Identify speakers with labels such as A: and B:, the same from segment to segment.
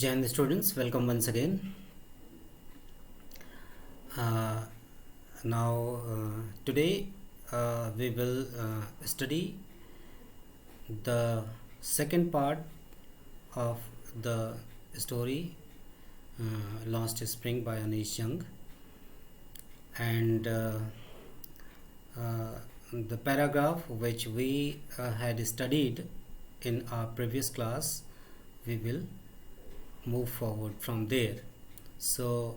A: Jai students, welcome once again. Uh, Today we will study the second part of the story Lost Spring by Anish Young, and the paragraph which we had studied in our previous class, we will move forward from there. So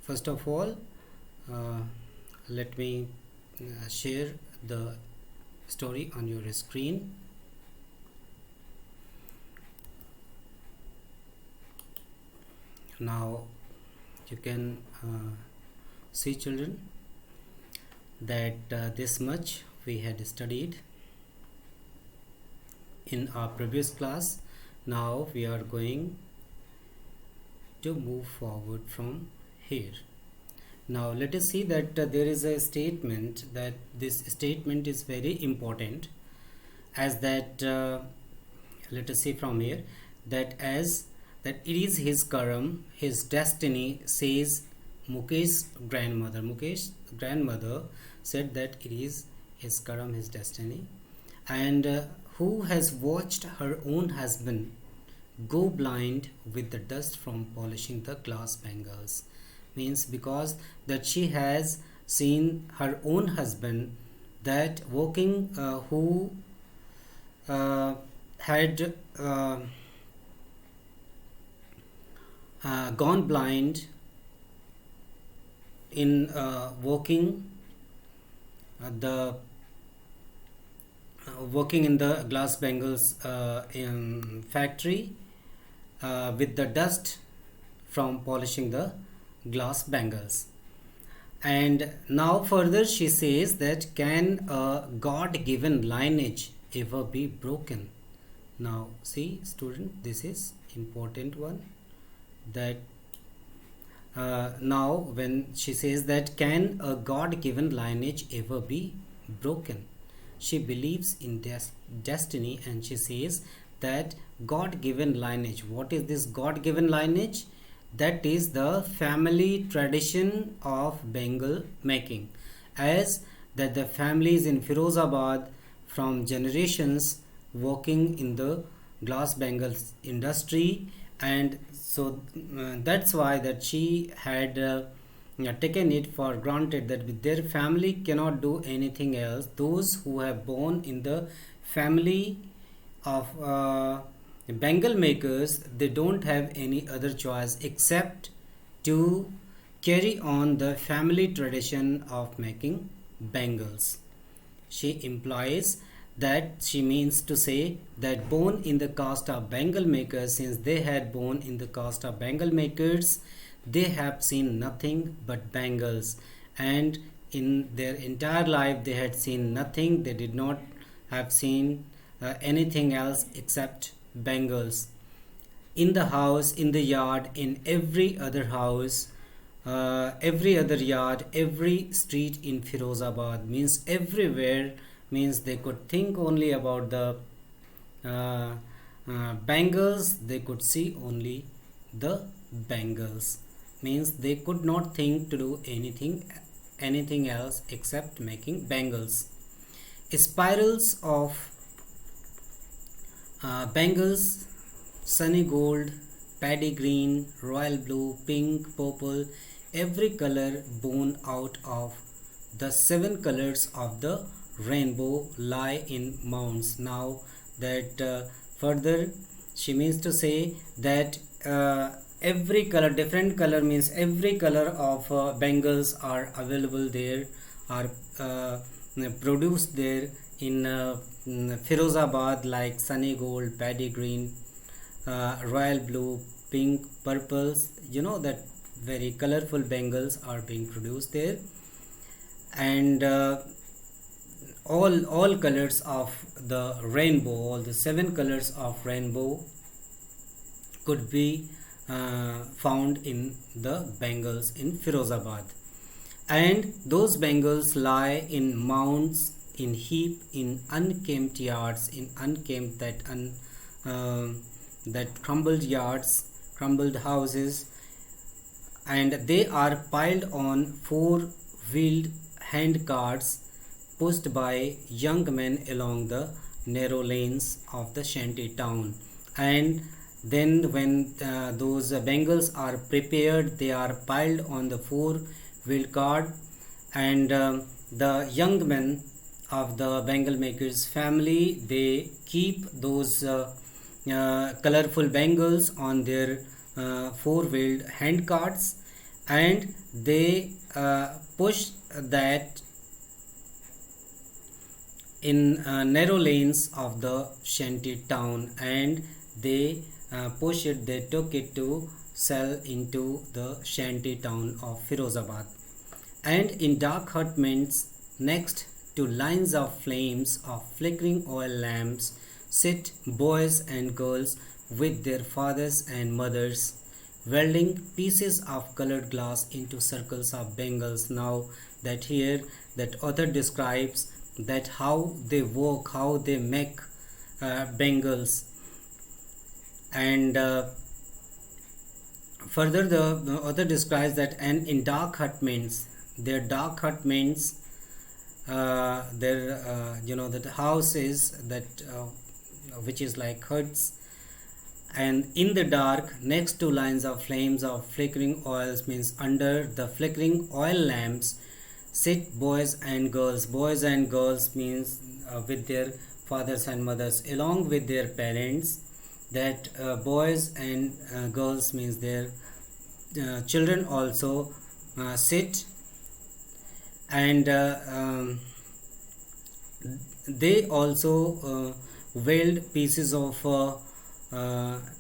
A: first of all, uh, let me share the story on your screen. Now you can see, children, that this much we had studied in our previous class. Now we are going to move forward from here. Now let us see that there is a statement, that this statement is very important, as that let us see from here, that it is his karam, his destiny, says Mukesh's grandmother. Mukesh's grandmother said that it is his karam, his destiny, and who has watched her own husband go blind with the dust from polishing the glass bangles. Means because that she has seen her own husband that walking, who had gone blind in working the working in the glass bangles in factory with the dust from polishing the glass bangles. And now further she says that, can a God-given lineage ever be broken? Now see, student, this is important one, that now when she says that, can a God-given lineage ever be broken, she believes in destiny, and she says that God-given lineage. What is this God-given lineage? That is the family tradition of bangle making, as that the families in Firozabad from generations working in the glass bangles industry, and so that's why that she had taken it for granted that with their family cannot do anything else. Those who have born in the family of bangle makers, they don't have any other choice except to carry on the family tradition of making bangles. She implies that, she means to say that born in the caste of bangle makers, since they had born in the caste of bangle makers, they have seen nothing but bangles, and in their entire life they had seen nothing. They did not have seen anything else except bangles. In the house, in the yard, in every other house, every other yard, every street in Firozabad, means everywhere, means they could think only about the bangles. They could see only the bangles, means they could not think to do anything else except making bangles. Spirals of bangles, sunny gold, paddy green, royal blue, pink, purple, every color born out of the 7 colors of the rainbow lie in mounds. Now that further she means to say that every color, different color, means every color of bangles are available there, are produced there in Firozabad, like sunny gold, paddy green, royal blue, pink, purples. You know that very colorful bangles are being produced there, and all colors of the rainbow, all the 7 colors of rainbow could be found in the bangles in Firozabad, and those bangles lie in mounds, in heap, in unkempt yards, in unkempt, that crumbled yards, crumbled houses, and they are piled on four-wheeled handcarts pushed by young men along the narrow lanes of the shanty town. And then when those bangles are prepared, they are piled on the four-wheeled cart, and the young men of the bangle makers family, they keep those colorful bangles on their four-wheeled handcarts, and they push that in narrow lanes of the shanty town, and they they took it to sell into the shanty town of Firozabad. And in dark hutments next to lines of flames of flickering oil lamps sit boys and girls with their fathers and mothers, welding pieces of colored glass into circles of bangles. Now that here that author describes that how they work, how they make bangles, and further the author describes that, and in dark hutments, their dark hutments, their that houses that which is like huts, and in the dark next to lines of flames of flickering oils, means under the flickering oil lamps, sit boys and girls. Boys and girls means with their fathers and mothers along with their parents. That boys and girls means their children also sit, and they also weld pieces of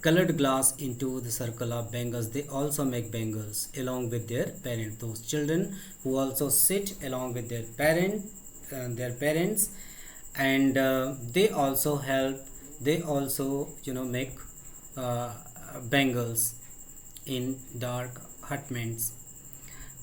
A: colored glass into the circle of bangles. They also make bangles along with their parents. Those children who also sit along with their parents, and they also help. They also make bangles in dark hutments.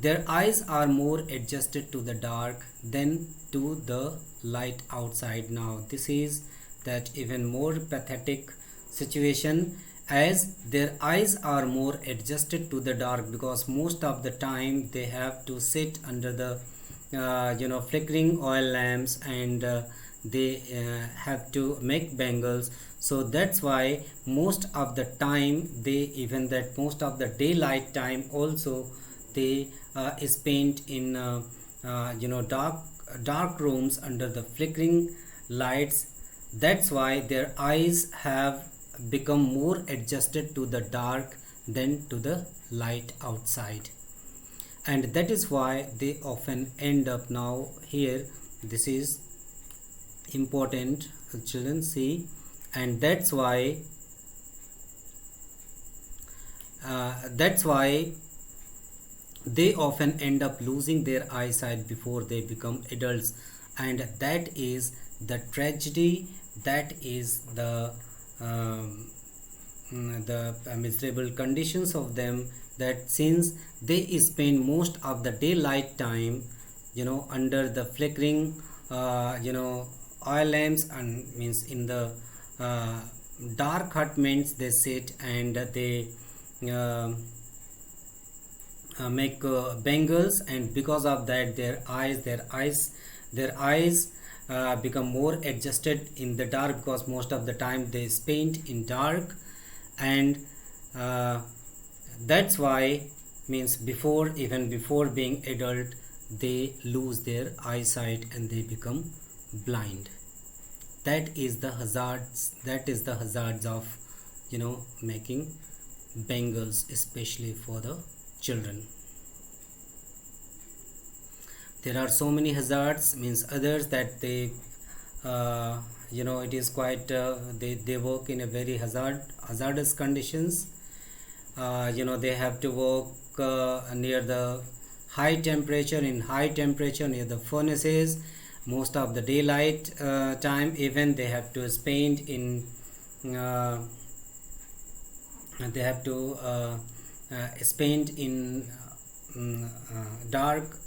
A: Their eyes are more adjusted to the dark than to the light outside. Now this is that even more pathetic situation, as their eyes are more adjusted to the dark, because most of the time they have to sit under the flickering oil lamps, and they have to make bangles. So that's why most of the time they, even that most of the daylight time also, they spend in dark rooms under the flickering lights. That's why their eyes have become more adjusted to the dark than to the light outside, and that is why they often end up. Now here this is important, children, see, and that's why they often end up losing their eyesight before they become adults, and that is the tragedy, that is the miserable conditions of them, that since they spend most of the daylight time under the flickering oil lamps, and means in the dark hutments they sit, and they make bangles, and because of that their eyes become more adjusted in the dark, because most of the time they spend in dark, and that's why, means even before being adult, they lose their eyesight and they become blind. That is the hazards of making bangles, especially for the children. There are so many hazards, means others, that they it is quite they work in a very hazardous conditions. They have to work near the high temperature near the furnaces most of the daylight time. Even they have to spend in dark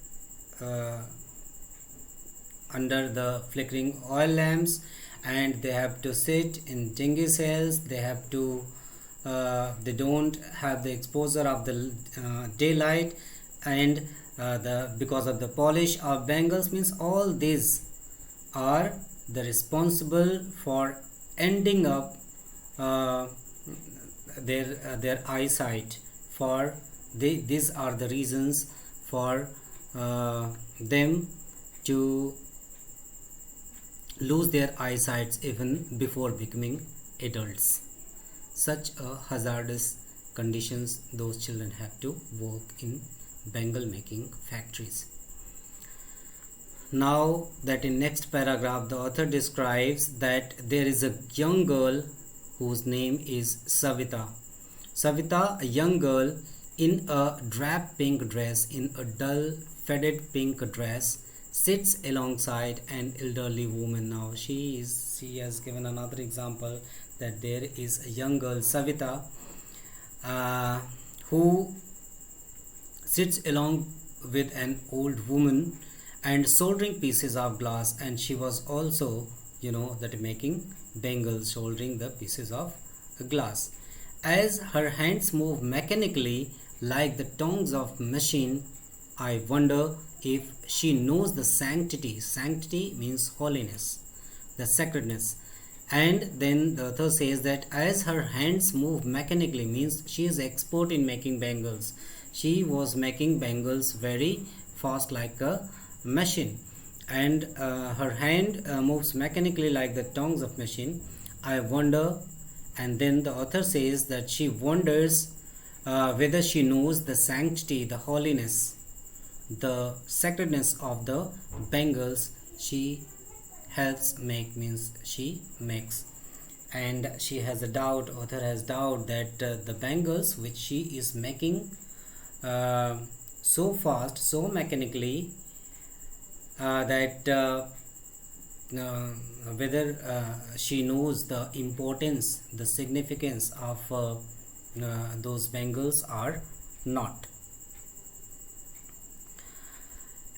A: under the flickering oil lamps, and they have to sit in dingy cells. They have to they don't have the exposure of the daylight, and the because of the polish of bangles, means all these are the responsible for ending up uh, their eyesight. For these are the reasons for them to lose their eyesight even before becoming adults. Such a hazardous conditions those children have to work in bangle making factories. Now that in next paragraph the author describes that there is a young girl whose name is Savita. Savita, a young girl in a drab pink dress, in a dull faded pink dress, sits alongside an elderly woman. Now she has given another example that there is a young girl Savita who sits along with an old woman and soldering pieces of glass, and she was also that making bangles, soldering the pieces of glass. As her hands move mechanically like the tongues of machine, I wonder if she knows the sanctity. Sanctity means holiness, the sacredness. And then the author says that as her hands move mechanically, means she is expert in making bangles. She was making bangles very fast like a machine, and her hand moves mechanically like the tongues of machine. I wonder. And then the author says that she wonders whether she knows the sanctity, the holiness, the sacredness of the bangles she helps make, means she makes. And she has a doubt, author has doubt that the bangles which she is making so fast, so mechanically, that whether she knows the importance, the significance of those bangles or not.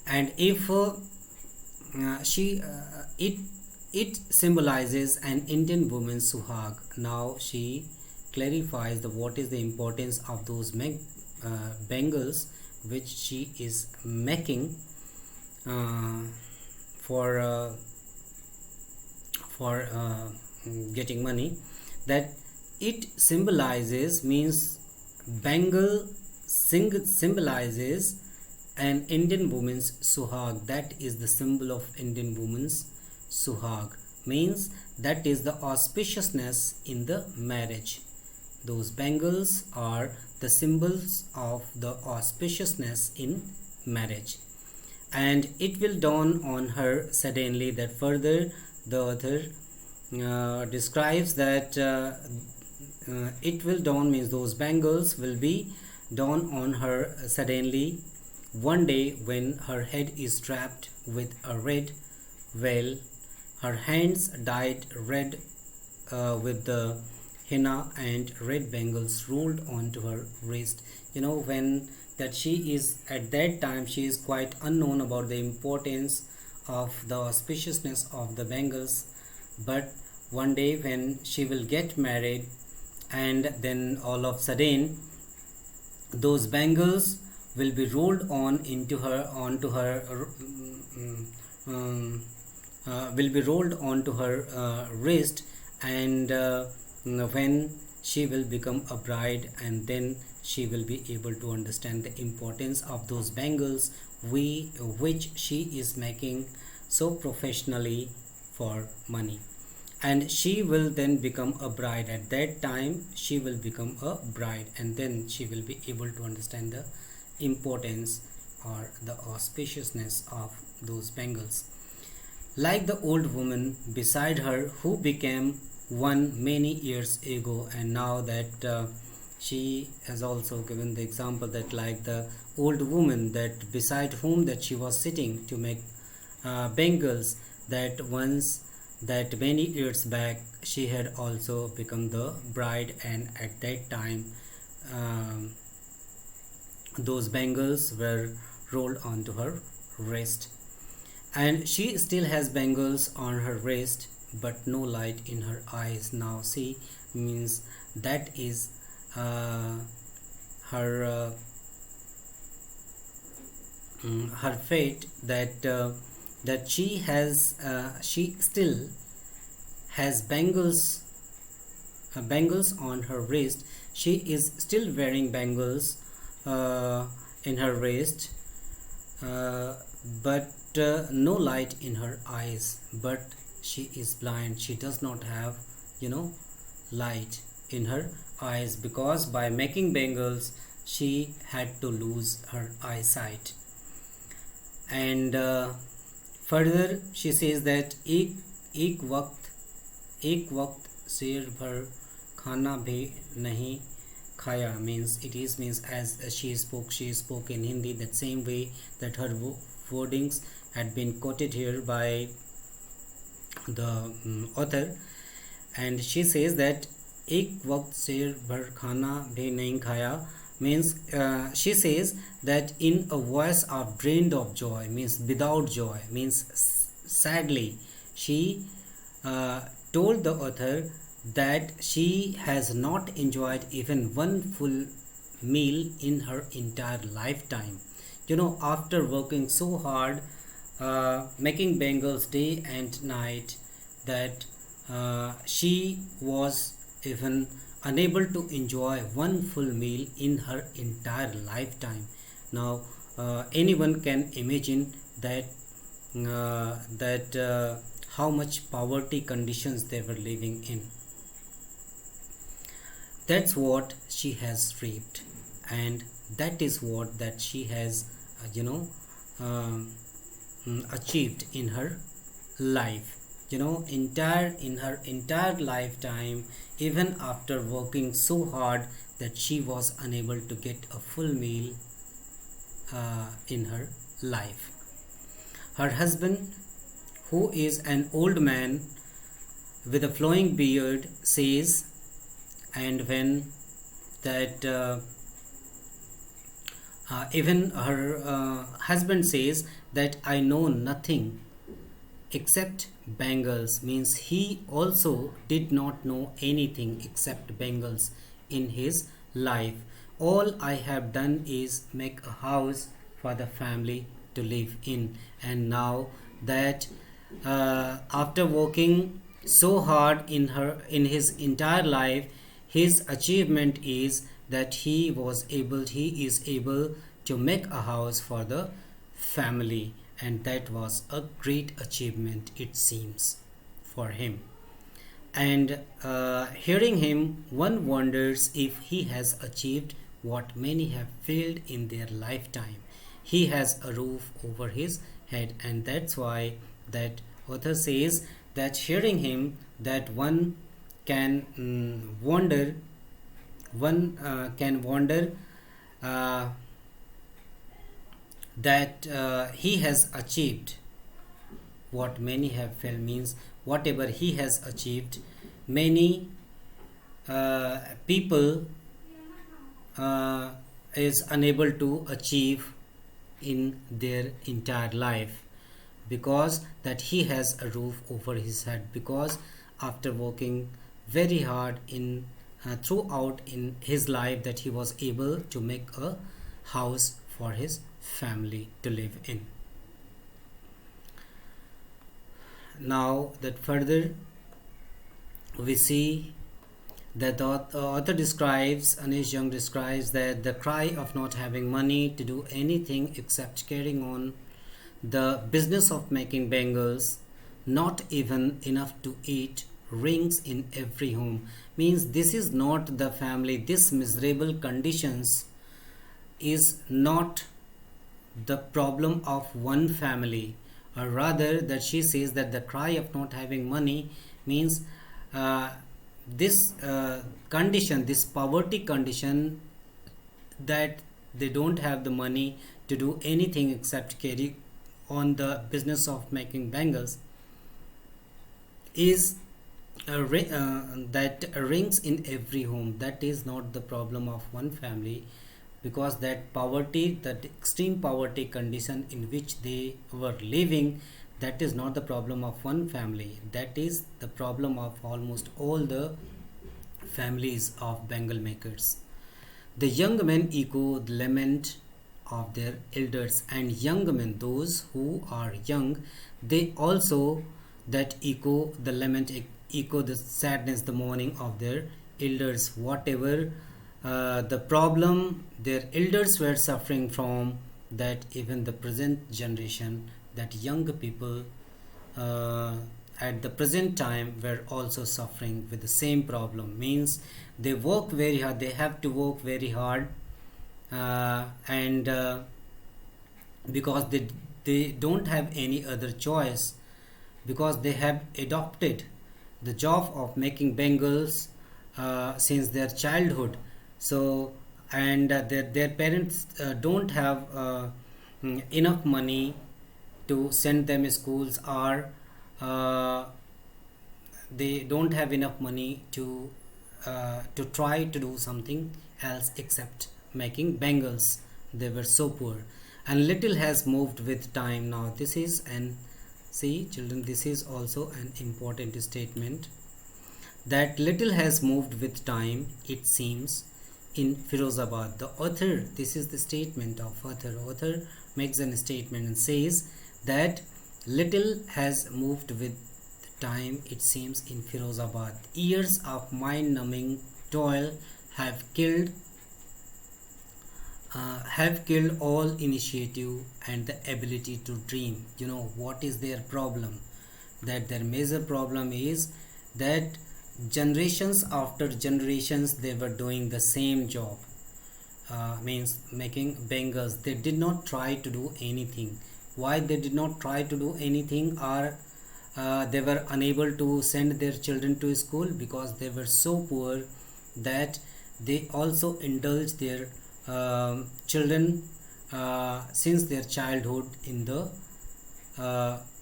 A: And if she it symbolizes an Indian woman's suhag. Now she clarifies the what is the importance of those bangles which she is making for getting money. That it symbolizes, means bangle symbolizes an Indian woman's suhag. That is the symbol of Indian woman's suhag, means that is the auspiciousness in the marriage. Those bangles are the symbols of the auspiciousness in marriage. And it will dawn on her suddenly, that further the author describes that it will dawn, means those bangles will be dawn on her suddenly one day when her head is wrapped with a red veil, her hands dyed red with the henna, and red bangles rolled onto her wrist. When that she is at that time, she is quite unknown about the importance of the auspiciousness of the bangles. But one day when she will get married, and then all of sudden those bangles will be rolled onto her will be rolled onto her wrist, and when she will become a bride, and then she will be able to understand the importance of those bangles which she is making so professionally for money. And she will then become a bride. At that time she will become a bride, and then she will be able to understand the importance or the auspiciousness of those bangles. Like the old woman beside her who became one many years ago, and now that she has also given the example that like the old woman that beside whom that she was sitting to make bangles, that once, that many years back, she had also become the bride, and at that time those bangles were rolled onto her wrist. And she still has bangles on her wrist but no light in her eyes. Now see, means that is uh, her her fate, that she still has bangles on her wrist. She is still wearing bangles uh, in her wrist, uh, but no light in her eyes. But she is blind. She does not have, you know, light in her eyes, because by making bangles she had to lose her eyesight. And further she says that एक वक्त शेर भर खाना भी नहीं khaya, means it is means as she spoke in Hindi, that same way that her wordings had been quoted here by the author. And she says that एक वक्त शेर भर खाना भी नहीं खाया, means she says that in a voice of drained of joy, means without joy, means sadly, she told the author that she has not enjoyed even one full meal in her entire lifetime. After working so hard, making bangles day and night, that she was even unable to enjoy one full meal in her entire lifetime. Now, anyone can imagine that how much poverty conditions they were living in. That's what she has reaped, and that is what that she has um, achieved in her life. In her entire lifetime, even after working so hard, that she was unable to get a full meal in her life. Her husband, who is an old man with a flowing beard, says, and when that even her husband says that I know nothing except bangles, means he also did not know anything except bangles in his life. All I have done is make a house for the family to live in. And now that after working so hard in his entire life, his achievement is that he is able to make a house for the family, and that was a great achievement, it seems, for him. And hearing him, one wonders if he has achieved what many have failed in their lifetime. He has a roof over his head, and that's why that author says that hearing him, that can wonder one can wonder uh, that he has achieved what many have failed, means whatever he has achieved, many people is unable to achieve in their entire life, because that he has a roof over his head, because after working very hard in throughout in his life, that he was able to make a house for his family to live in. Now that further we see that the author describes, Anish Young describes, that the cry of not having money to do anything except carrying on the business of making bangles, not even enough to eat, rings in every home, means this is not the family. This miserable conditions is not the problem of one family, or rather that she says that the cry of not having money means this condition, this poverty condition, that they don't have the money to do anything except carry on the business of making bangles, is that rings in every home. That is not the problem of one family, because that poverty, that extreme poverty condition in which they were living, that is not the problem of one family. That is the problem of almost all the families of Bengal makers. The young men echo the lament of their elders, and young men, those who are young, they also that echo the lament, echo the sadness, the mourning of their elders. Whatever the problem their elders were suffering from, that even the present generation, that young people uh, at the present time were also suffering with the same problem. Means they work very hard, they have to work very hard, and because they don't have any other choice, because they have adopted the job of making bangles since their childhood. So and their parents don't have enough money to send them schools, or uh, they don't have enough money to try to do something else except making bangles. They were so poor, and little has moved with time. Now this is an, see children, this is also an important statement, that little has moved with time, it seems, in Firozabad. The author, this is the statement of author. Author makes a statement and says that little has moved with time, it seems, in Firozabad. Years of mind-numbing toil have killed all initiative and the ability to dream. You know what is their problem? That their major problem is that generations after generations they were doing the same job, means making bangles. They did not try to do anything. Why they did not try to do anything? Or they were unable to send their children to school because they were so poor that they also indulge their children since their childhood in the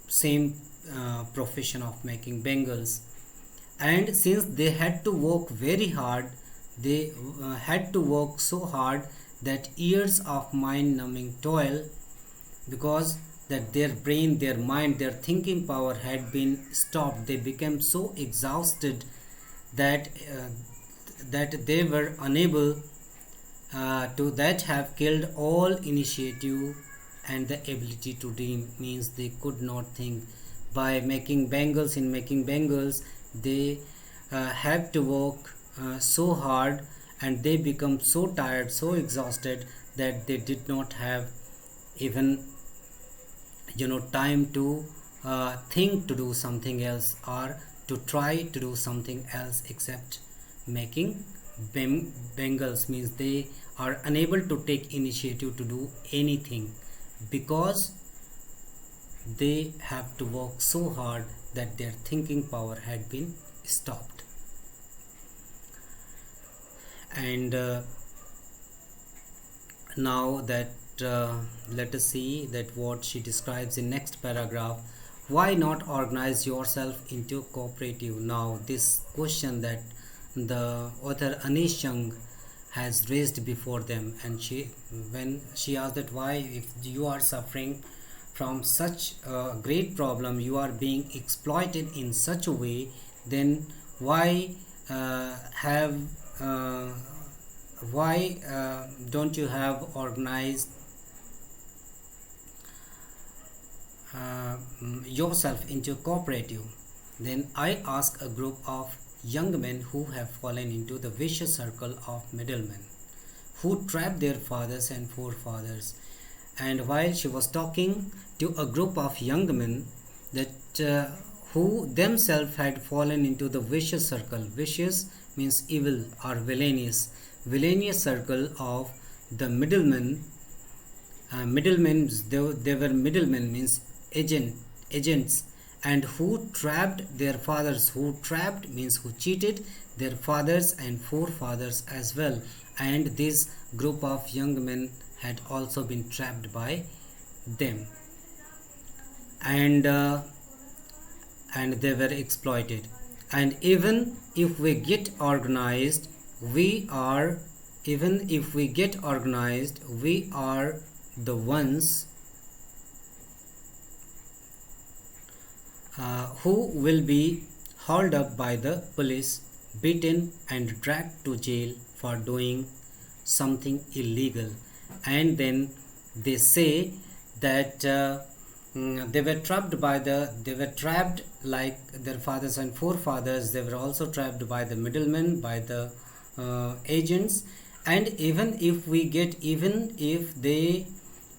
A: same profession of making bangles. And since they had to work very hard, they had to work so hard that years of mind numbing toil, because that their brain, their mind, their thinking power had been stopped. They became so exhausted that that they were unable to that have killed all initiative and the ability to dream. Means they could not think. By making bangles, in making bangles they have to work so hard, and they become so tired, so exhausted, that they did not have even time to think to do something else, or to try to do something else except making bangles. Means they are unable to take initiative to do anything, because they have to work so hard that their thinking power had been stopped. And now that let us see that what she describes in next paragraph. Why not organize yourself into cooperative? Now this question that the author Anish Young has raised before them, and when she asked that why, if you are suffering from such a great problem, you are being exploited in such a way, then why have why don't you have organized yourself into cooperative? Then I ask a group of young men who have fallen into the vicious circle of middlemen, who trapped their fathers and forefathers. And while she was talking to a group of young men that who themselves had fallen into the vicious circle. Vicious means evil or villainous circle of the middlemen. Middlemen, they were middlemen, means agents, and who trapped their fathers. Who trapped means who cheated their fathers and forefathers as well. And this group of young men had also been trapped by them, and they were exploited. And even if we get organized, we are the ones who will be hauled up by the police. beaten and dragged to jail for doing something illegal. And then they say that they were trapped like their fathers and forefathers. They were also trapped by the middlemen, by the agents. And even if they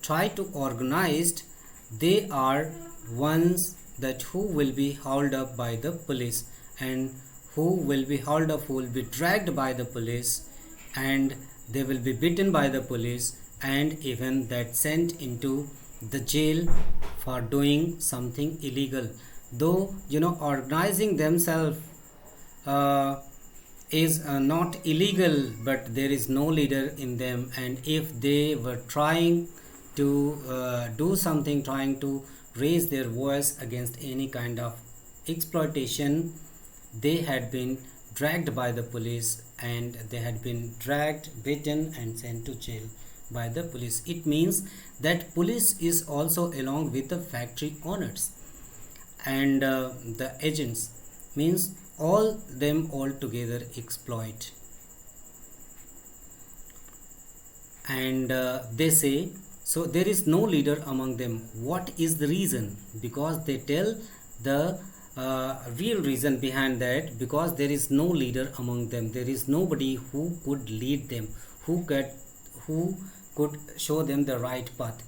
A: try to organize, they are ones that who will be hauled up by the police, and who will be hauled up, who will be dragged by the police, and they will be beaten by the police, and even that sent into the jail for doing something illegal. Though organizing themselves uh, is not illegal, but there is no leader in them, and if they were trying to do something, trying to raise their voice against any kind of exploitation, they had been dragged by the police, and they had been dragged, beaten and sent to jail by the police. It means that police is also along with the factory owners and the agents, means all them all together exploit. And they say, so there is no leader among them. What is the reason? Because they tell the real reason behind that, because there is no leader among them, there is nobody who could lead them, who could show them the right path,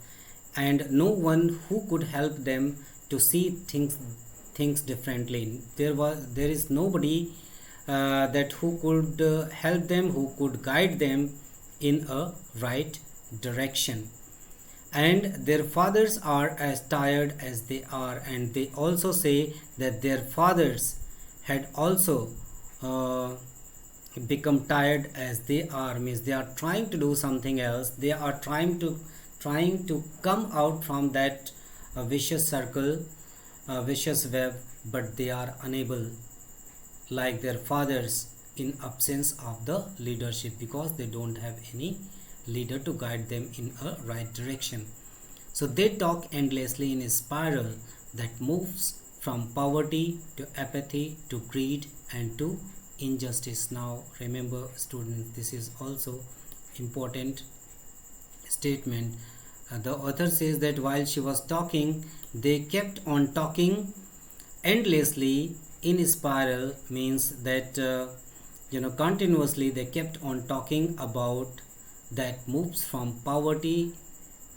A: and no one who could help them to see things differently. There is nobody that who could help them, who could guide them in a right direction. And their fathers are as tired as they are, and they also say that their fathers had also become tired as they are, means they are trying to do something else, they are trying to come out from that vicious circle, vicious web, but they are unable, like their fathers, in absence of the leadership, because they don't have any leader to guide them in a right direction. So they talk endlessly in a spiral that moves from poverty to apathy to greed and to injustice. Now remember students, this is also important statement. The author says that while she was talking, they kept on talking endlessly in a spiral, means that continuously they kept on talking about that moves from poverty,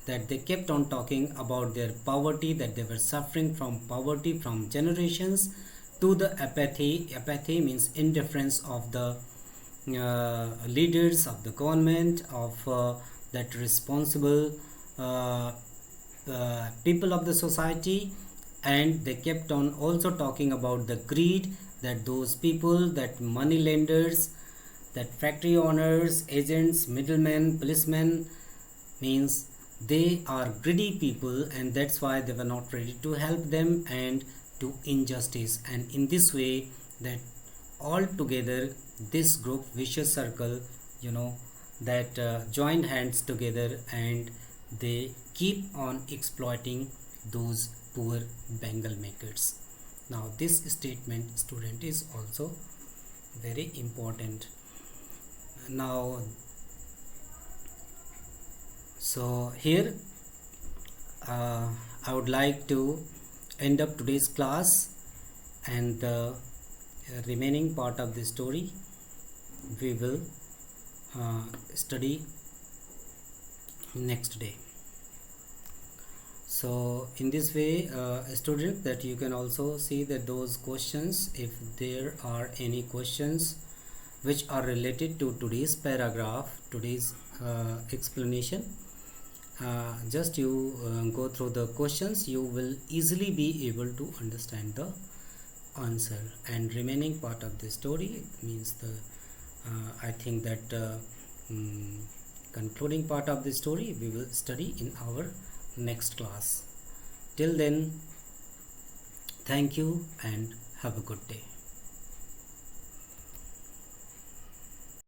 A: that they kept on talking about their poverty, that they were suffering from poverty from generations, to the apathy. Apathy means indifference of the leaders of the government, of that responsible people of the society. And they kept on also talking about the greed, that those people, that money lenders, that factory owners, agents, middlemen, policemen, means they are greedy people, and that's why they were not ready to help them, and to injustice. And in this way, that all together this group, vicious circle, that joined hands together, and they keep on exploiting those poor Bengal makers. Now this statement, student, is also very important. Now so here I would like to end up today's class, and the remaining part of the story we will study next day. So in this way, student, that you can also see that those questions, if there are any questions which are related to today's paragraph, today's explanation, just you go through the questions, you will easily be able to understand the answer. And remaining part of the story, it means the I think that concluding part of the story we will study in our next class. Till then, thank you and have a good day.